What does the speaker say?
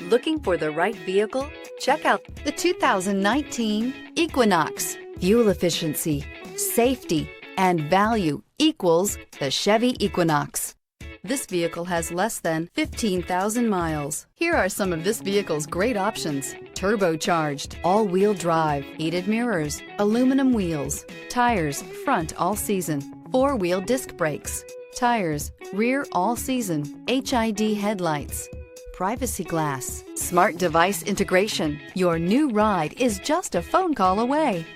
Looking for the right vehicle? Check out the 2019 Equinox. Fuel efficiency, safety, and value equals the Chevy Equinox. This vehicle has less than 15,000 miles. Here are some of this vehicle's great options: turbocharged, all-wheel drive, heated mirrors, aluminum wheels, tires, front all-season, four-wheel disc brakes, tires, rear all-season, HID headlights, privacy glass, smart device integration. Your new ride is just a phone call away.